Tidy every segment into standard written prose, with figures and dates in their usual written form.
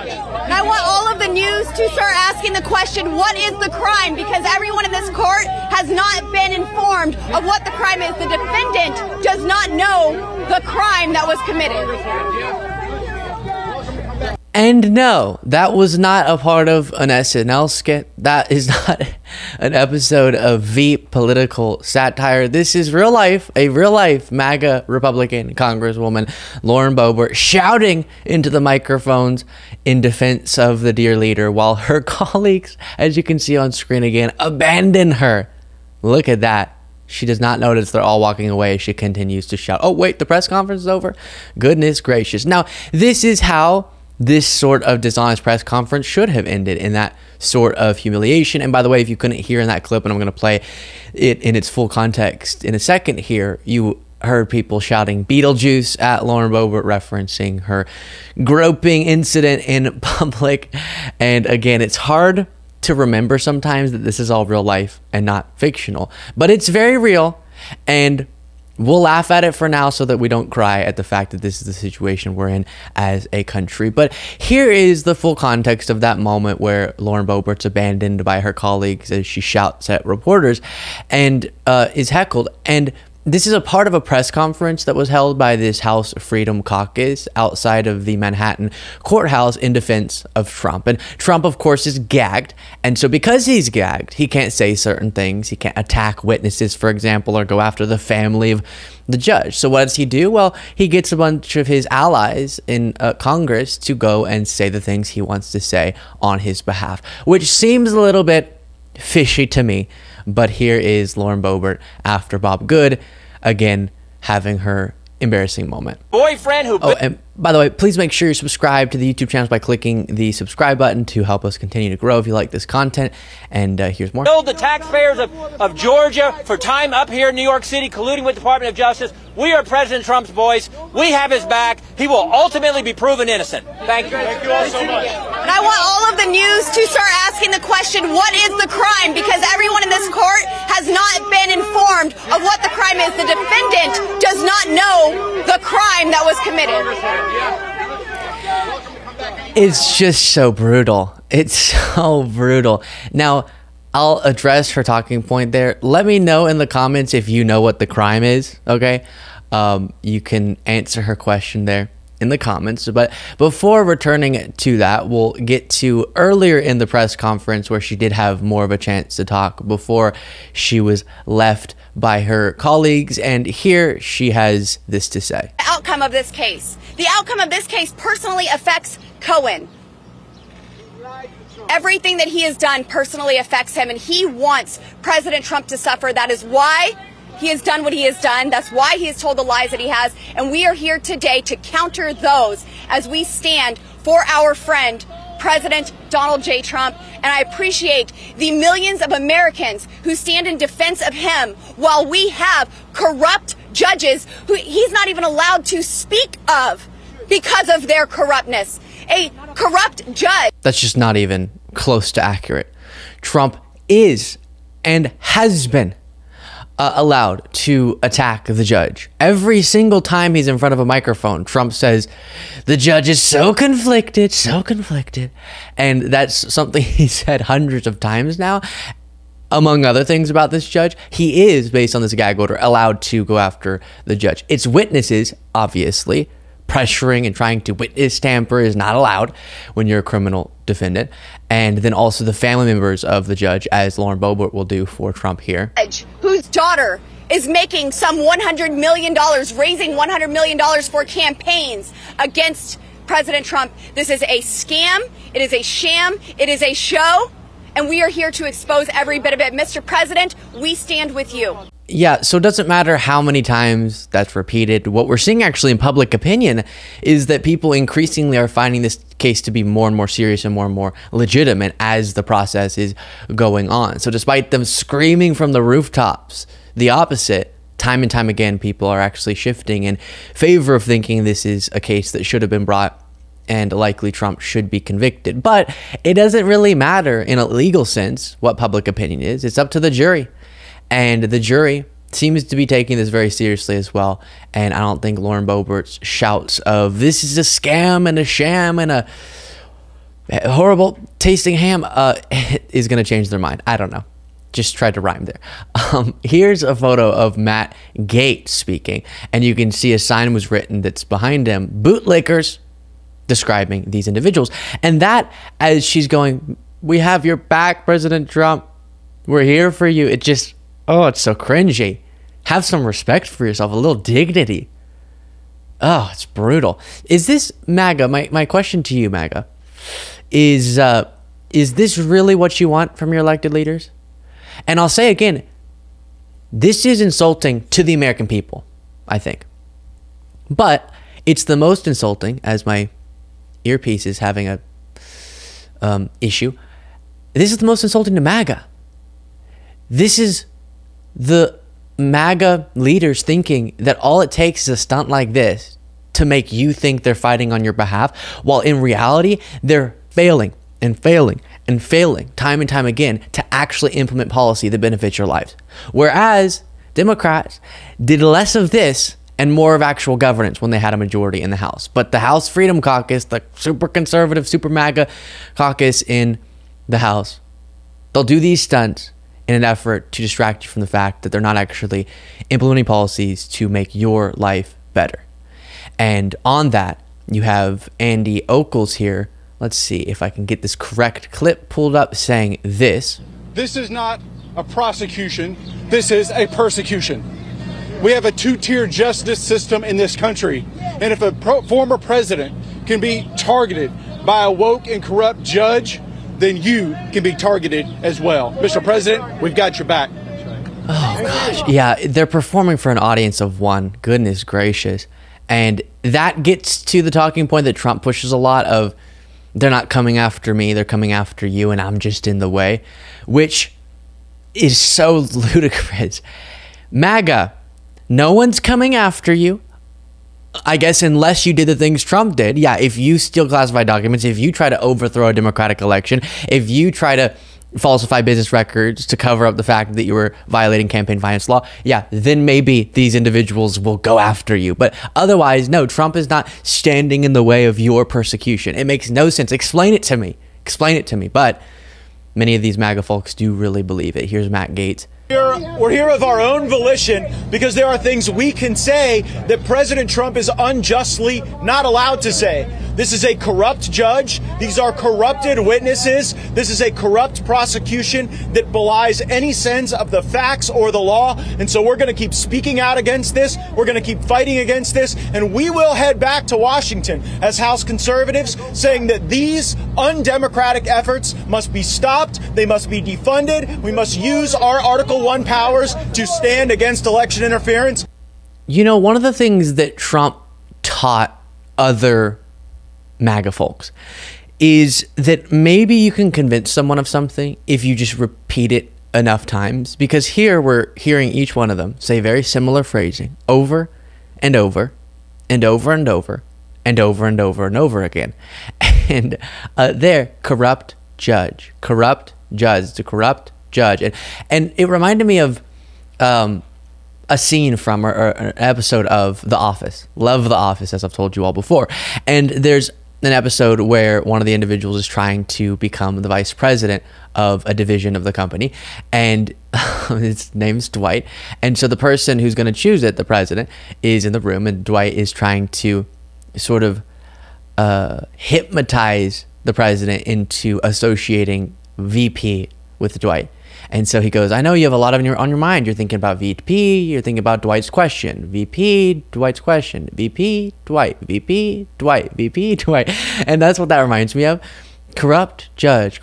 And I want all of the news to start asking the question, what is the crime? Because everyone in this court has not been informed of what the crime is. The defendant does not know the crime that was committed. And no, that was not a part of an SNL skit. That is not an episode of Veep political satire. This is real life, a real life MAGA Republican Congresswoman, Lauren Boebert, shouting into the microphones in defense of the dear leader, while her colleagues, as you can see on screen again, abandon her. Look at that. She does not notice they're all walking away. She continues to shout, oh wait, the press conference is over? Goodness gracious. Now, this is how this sort of dishonest press conference should have ended, in that sort of humiliation. And by the way, if you couldn't hear in that clip, and I'm going to play it in its full context in a second here, you heard people shouting Beetlejuice at Lauren Boebert, referencing her groping incident in public. And again, it's hard to remember sometimes that this is all real life and not fictional, but it's very real. And we'll laugh at it for now so that we don't cry at the fact that this is the situation we're in as a country. But here is the full context of that moment where Lauren Boebert's abandoned by her colleagues as she shouts at reporters and is heckled. And this is a part of a press conference that was held by this House Freedom Caucus outside of the Manhattan courthouse in defense of Trump. And Trump, of course, is gagged. And so because he's gagged, he can't say certain things. He can't attack witnesses, for example, or go after the family of the judge. So what does he do? Well, he gets a bunch of his allies in Congress to go and say the things he wants to say on his behalf, which seems a little bit fishy to me. But here is Lauren Boebert after Bob Good, again, having her embarrassing moment. Boyfriend who... Oh, and by the way, please make sure you subscribe to the YouTube channel by clicking the subscribe button to help us continue to grow if you like this content. And here's more. ...the taxpayers of Georgia for time up here in New York City, colluding with the Department of Justice. We are President Trump's boys. We have his back. He will ultimately be proven innocent. Thank you. Thank you all so much. And I want all of the news to start asking the question, what is the crime? Because everyone in this court has not been informed of what the crime is. The defendant does not know the crime that was committed. It's just so brutal. It's so brutal. Now, I'll address her talking point there. Let me know in the comments if you know what the crime is, okay? You can answer her question there in the comments. But before returning to that, we'll get to earlier in the press conference where she did have more of a chance to talk before she was left by her colleagues. And here she has this to say. The outcome of this case. The outcome of this case personally affects Cohen. Everything that he has done personally affects him, and he wants President Trump to suffer. That is why he has done what he has done. That's why he has told the lies that he has. And we are here today to counter those as we stand for our friend, President Donald J. Trump. And I appreciate the millions of Americans who stand in defense of him while we have corrupt judges who he's not even allowed to speak of because of their corruptness. A corrupt judge. That's just not even close to accurate. Trump is and has been allowed to attack the judge. Every single time he's in front of a microphone, Trump says, the judge is so conflicted, so conflicted. And that's something he said hundreds of times now. Among other things about this judge, he is, based on this gag order, allowed to go after the judge. It's witnesses, obviously. Pressuring and trying to witness tamper is not allowed when you're a criminal defendant. And then also the family members of the judge, as Lauren Boebert will do for Trump here. Whose daughter is making some $100 million, raising $100 million for campaigns against President Trump. This is a scam. It is a sham. It is a show. And we are here to expose every bit of it. Mr. President, we stand with you. Yeah, so it doesn't matter how many times that's repeated. What we're seeing actually in public opinion is that people increasingly are finding this case to be more and more serious and more legitimate as the process is going on. So despite them screaming from the rooftops the opposite, time and time again, people are actually shifting in favor of thinking this is a case that should have been brought and likely Trump should be convicted. But it doesn't really matter in a legal sense what public opinion is. It's up to the jury. And the jury seems to be taking this very seriously as well. And I don't think Lauren Boebert's shouts of this is a scam and a sham and a horrible tasting ham is going to change their mind. I don't know. Just tried to rhyme there. Here's a photo of Matt Gaetz speaking, and you can see a sign was written that's behind him, bootlickers, describing these individuals. And that, as she's going, we have your back, President Trump. We're here for you. It just, oh, it's so cringy. Have some respect for yourself, a little dignity. Oh, it's brutal. Is this MAGA? My question to you, MAGA, is this really what you want from your elected leaders? And I'll say again, this is insulting to the American people, I think. But it's the most insulting, as my earpiece is having a issue. This is the most insulting to MAGA. This is the MAGA leaders thinking that all it takes is a stunt like this to make you think they're fighting on your behalf, while in reality, they're failing and failing and failing time and time again to actually implement policy that benefits your lives. Whereas Democrats did less of this and more of actual governance when they had a majority in the House. But the House Freedom Caucus, the super conservative, super MAGA caucus in the House, they'll do these stunts in an effort to distract you from the fact that they're not actually implementing policies to make your life better. And on that, you have Andy Heckles here. Let's see if I can get this correct clip pulled up saying this. This is not a prosecution. This is a persecution. We have a two-tier justice system in this country. And if a former president can be targeted by a woke and corrupt judge, then you can be targeted as well. Mr. President, we've got your back. Oh, gosh. Yeah, they're performing for an audience of one. Goodness gracious. And that gets to the talking point that Trump pushes a lot of, they're not coming after me, they're coming after you, and I'm just in the way, which is so ludicrous. MAGA, no one's coming after you. I guess unless you did the things Trump did. Yeah, if you steal classified documents, if you try to overthrow a democratic election, if you try to falsify business records to cover up the fact that you were violating campaign finance law, yeah, then maybe these individuals will go after you. But otherwise, no, Trump is not standing in the way of your persecution. It makes no sense. Explain it to me. Explain it to me. But many of these MAGA folks do really believe it. Here's Matt Gaetz. We're here of our own volition because there are things we can say that President Trump is unjustly not allowed to say. This is a corrupt judge. These are corrupted witnesses. This is a corrupt prosecution that belies any sense of the facts or the law. And so we're going to keep speaking out against this. We're going to keep fighting against this. And we will head back to Washington as House conservatives, saying that these undemocratic efforts must be stopped. They must be defunded. We must use our Article 1 powers to stand against election interference. You know, one of the things that Trump taught other MAGA folks is that maybe you can convince someone of something if you just repeat it enough times, because here we're hearing each one of them say very similar phrasing over and over and over and over and over and over and over again. And they're corrupt judge, the corrupt judge. And it reminded me of a scene from or an episode of The Office. Love The Office, as I've told you all before. And there's an episode where one of the individuals is trying to become the vice president of a division of the company, and his name's Dwight. And so the person who's going to choose it, the president, is in the room, and Dwight is trying to sort of hypnotize the president into associating VP with Dwight. And so he goes, I know you have a lot on your mind. You're thinking about VP, you're thinking about Dwight's question. VP, Dwight's question. VP, Dwight. VP, Dwight. VP, Dwight. And that's what that reminds me of. Corrupt judge.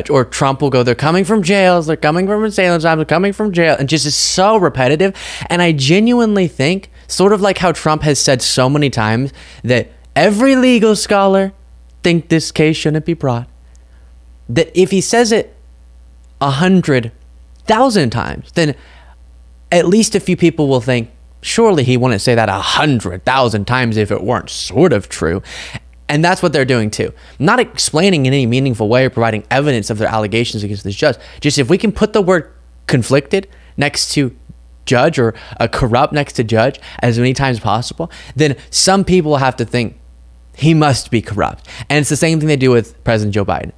Or Trump will go, they're coming from jails, they're coming from insane asylums, they're coming from jail. And just is so repetitive. And I genuinely think, sort of like how Trump has said so many times, that every legal scholar think this case shouldn't be brought. That if he says it 100,000 times, then at least a few people will think, surely he wouldn't say that 100,000 times if it weren't sort of true. And that's what they're doing too. Not explaining in any meaningful way or providing evidence of their allegations against this judge. Just if we can put the word conflicted next to judge or a corrupt next to judge as many times possible, then some people have to think, He must be corrupt. And it's the same thing they do with President Joe Biden.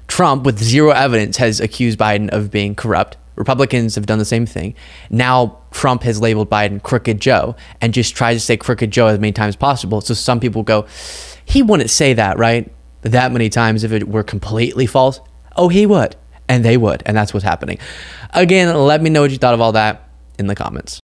Trump, with zero evidence, has accused Biden of being corrupt. Republicans have done the same thing. Now Trump has labeled Biden Crooked Joe and just tries to say Crooked Joe as many times as possible. So some people go, he wouldn't say that, right? That many times if it were completely false. Oh, he would. And they would. And that's what's happening. Again, let me know what you thought of all that in the comments.